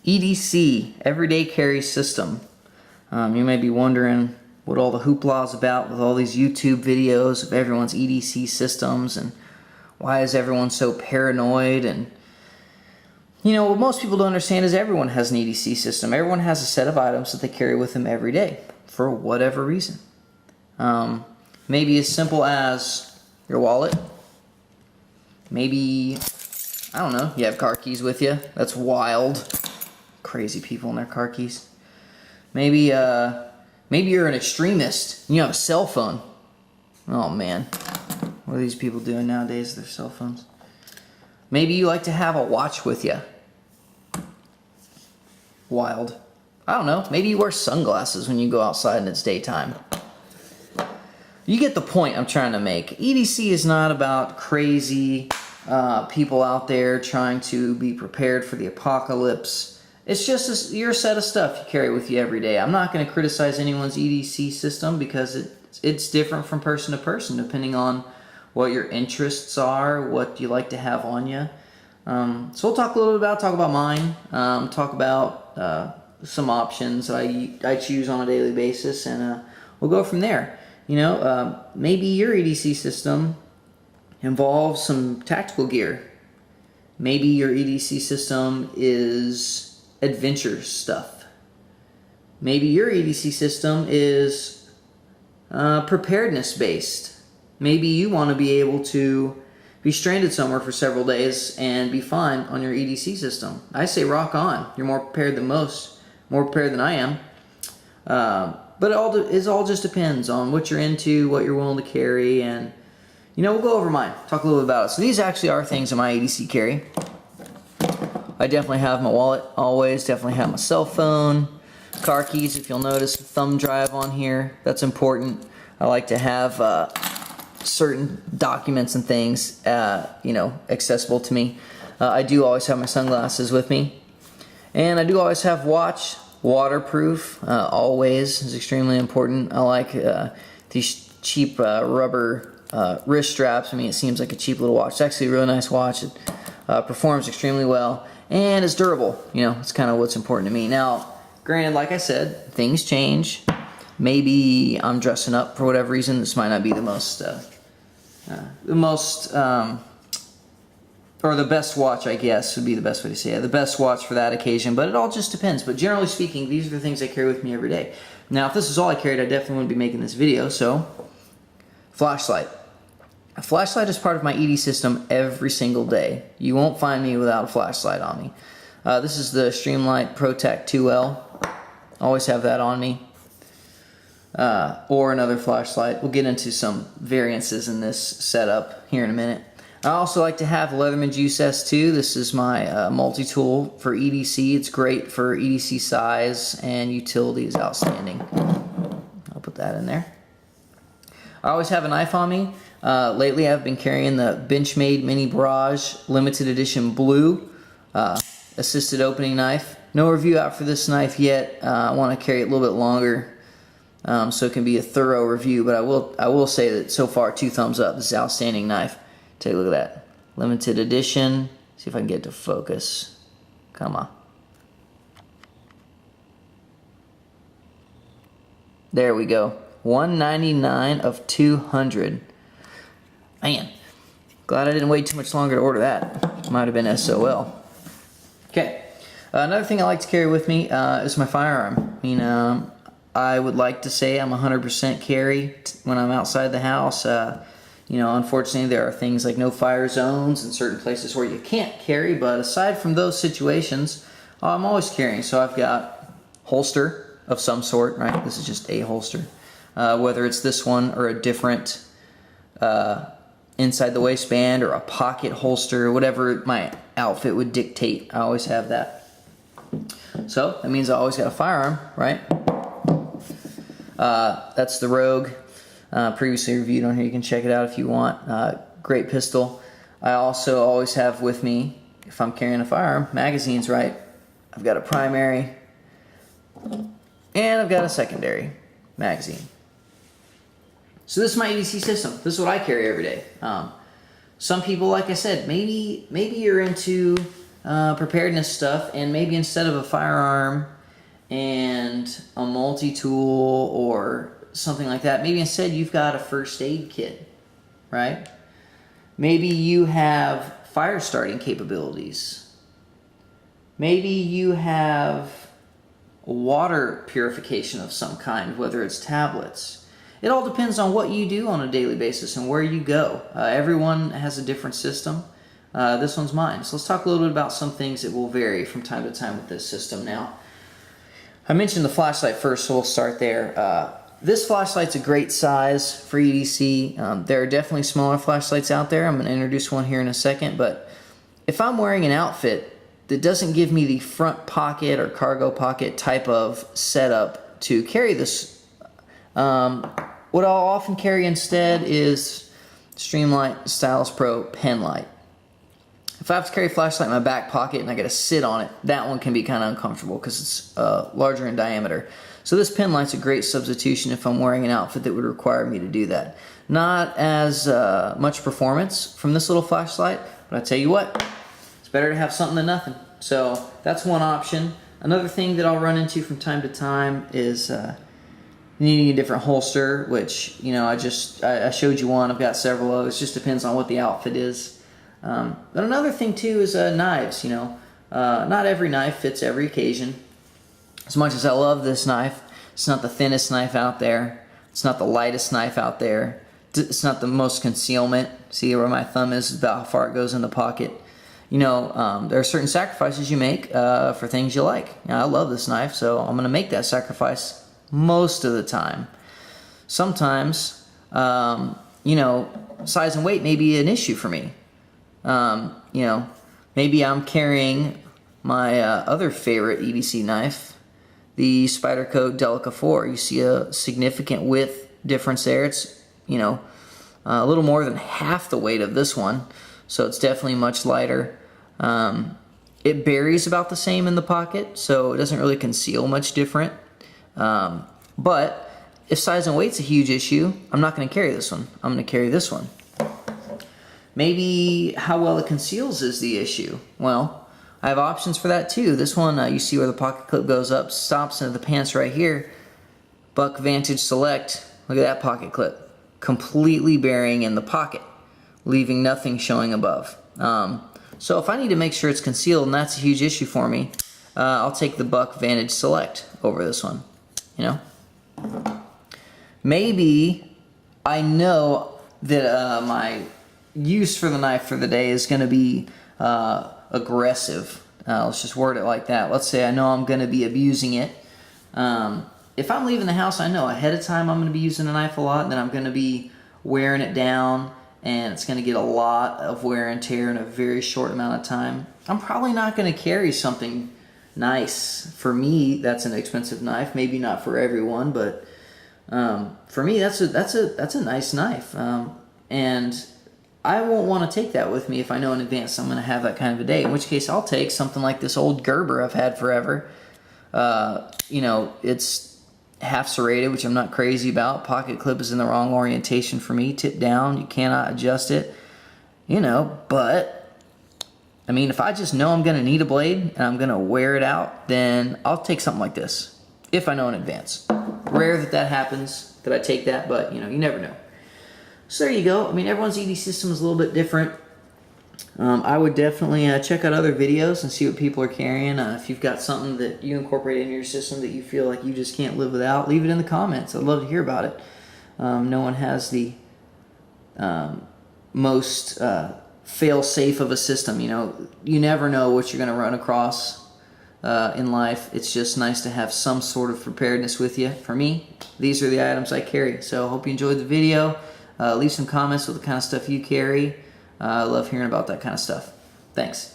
EDC, Everyday Carry System. You may be wondering what all the hoopla is about with all these YouTube videos of everyone's EDC systems and why is everyone so paranoid. And you know, what most people don't understand is everyone has an EDC system. Everyone has a set of items that they carry with them every day for whatever reason. Maybe as simple as your wallet. Maybe, I don't know, you have car keys with you. That's wild. Crazy people in their car keys. Maybe you're an extremist and you have a cell phone. Oh man, what are these people doing nowadays with their cell phones? Maybe you like to have a watch with you. Wild. I don't know, maybe you wear sunglasses when you go outside and it's daytime. You get the point I'm trying to make. EDC is not about crazy people out there trying to be prepared for the apocalypse. It's just your set of stuff you carry with you every day. I'm not going to criticize anyone's EDC system because it's different from person to person depending on what your interests are, what you like to have on you. So we'll talk a little bit talk about mine, talk about some options that I choose on a daily basis, and we'll go from there. You know, maybe your EDC system involves some tactical gear. Maybe your EDC system is adventure stuff. Maybe your EDC system is preparedness based. Maybe you want to be able to be stranded somewhere for several days and be fine on your EDC system. I say rock on. You're more prepared than most, more prepared than I am. But it all just depends on what you're into, what you're willing to carry, and you know, we'll go over mine, talk a little bit about it. So these actually are things in my EDC carry. I definitely have my wallet always, definitely have my cell phone, car keys, if you'll notice, a thumb drive on here, that's important. I like to have certain documents and things, you know, accessible to me. I do always have my sunglasses with me. And I do always have watch, waterproof, always is extremely important. I like these cheap rubber wrist straps. I mean, it seems like a cheap little watch. It's actually a really nice watch. It performs extremely well and it's durable. You know, it's kind of what's important to me. Now, granted, like I said, things change. Maybe I'm dressing up for whatever reason. This might not be the or the best watch, I guess, would be the best way to say it. The best watch for that occasion, but it all just depends. But generally speaking, these are the things I carry with me every day. Now, if this is all I carried, I definitely wouldn't be making this video, so flashlight. A flashlight is part of my ED system every single day. You won't find me without a flashlight on me. This is the Streamlight ProTac 2L. Always have that on me. Or another flashlight. We'll get into some variances in this setup here in a minute. I also like to have Leatherman Juice S2. This is my multi-tool for EDC. It's great for EDC size and utility is outstanding. I'll put that in there. I always have a knife on me. Lately I've been carrying the Benchmade Mini Barrage Limited Edition Blue assisted opening knife. No review out for this knife yet. I want to carry it a little bit longer so it can be a thorough review, but I will say that so far 2 thumbs up. This is an outstanding knife. Take a look at that. Limited edition. See if I can get it to focus. Come on. There we go. 199 of 200. Man, glad I didn't wait too much longer to order that. Might have been SOL. Okay. Another thing I like to carry with me is my firearm. I mean, I would like to say I'm 100% carry when I'm outside the house. You know, unfortunately, there are things like no fire zones and certain places where you can't carry, but aside from those situations, I'm always carrying. So I've got holster of some sort, right? This is just a holster. Whether it's this one or a different inside the waistband or a pocket holster, whatever my outfit would dictate, I always have that. So that means I always got a firearm, right? That's the Rogue. Previously reviewed on here. You can check it out if you want. Great pistol. I also always have with me, if I'm carrying a firearm, magazines, right? I've got a primary and I've got a secondary magazine. So this is my EDC system. This is what I carry every day. Some people, like I said, maybe you're into preparedness stuff, and maybe instead of a firearm and a multi-tool or something like that, maybe instead you've got a first aid kit, right? Maybe you have fire starting capabilities. Maybe you have water purification of some kind, whether it's tablets. It all depends on what you do on a daily basis and where you go. Everyone has a different system. This one's mine. So let's talk a little bit about some things that will vary from time to time with this system. Now, I mentioned the flashlight first, so we'll start there. This flashlight's a great size for EDC. There are definitely smaller flashlights out there. I'm going to introduce one here in a second, but if I'm wearing an outfit that doesn't give me the front pocket or cargo pocket type of setup to carry this, what I'll often carry instead is Streamlight Stylus Pro pen light. If I have to carry a flashlight in my back pocket and I got to sit on it, that one can be kind of uncomfortable because it's larger in diameter. So this pen light's a great substitution if I'm wearing an outfit that would require me to do that. Not as much performance from this little flashlight, but I tell you what, it's better to have something than nothing. So that's one option. Another thing that I'll run into from time to time is needing a different holster, which, you know, I showed you one. I've got several of those. It just depends on what the outfit is. But another thing too is knives. You know, not every knife fits every occasion. As much as I love this knife, it's not the thinnest knife out there. It's not the lightest knife out there. It's not the most concealment. See where my thumb is about how far it goes in the pocket. You know, there are certain sacrifices you make for things you like. Now, I love this knife, so I'm going to make that sacrifice most of the time. Sometimes, you know, size and weight may be an issue for me. You know, maybe I'm carrying my other favorite EDC knife, the Spyderco Delica 4. You see a significant width difference there. It's, you know, a little more than half the weight of this one, so it's definitely much lighter. It buries about the same in the pocket, so it doesn't really conceal much different. But if size and weight's a huge issue, I'm not going to carry this one. I'm going to carry this one. Maybe how well it conceals is the issue. Well, I have options for that too. This one, you see where the pocket clip goes up, stops into the pants right here. Buck Vantage Select, look at that pocket clip. Completely burying in the pocket, leaving nothing showing above. So if I need to make sure it's concealed, and that's a huge issue for me, I'll take the Buck Vantage Select over this one, you know? Maybe I know that my use for the knife for the day is going to be aggressive. Let's just word it like that. Let's say I know I'm going to be abusing it. If I'm leaving the house, I know ahead of time I'm going to be using a knife a lot, and then I'm going to be wearing it down, and it's going to get a lot of wear and tear in a very short amount of time. I'm probably not going to carry something nice. For me, that's an expensive knife. Maybe not for everyone, but for me, that's a nice knife. And I won't want to take that with me if I know in advance I'm going to have that kind of a day, in which case I'll take something like this old Gerber I've had forever. You know, it's half serrated, which I'm not crazy about. Pocket clip is in the wrong orientation for me. Tip down, you cannot adjust it. You know, but I mean, if I just know I'm going to need a blade and I'm going to wear it out, then I'll take something like this if I know in advance. Rare that happens, that I take that, but you know, you never know. So there you go. I mean, everyone's ED system is a little bit different. I would definitely check out other videos and see what people are carrying. If you've got something that you incorporate into your system that you feel like you just can't live without, leave it in the comments. I'd love to hear about it. No one has the most fail-safe of a system. You know, you never know what you're going to run across in life. It's just nice to have some sort of preparedness with you. For me, these are the items I carry. So I hope you enjoyed the video. Leave some comments with the kind of stuff you carry. I love hearing about that kind of stuff. Thanks.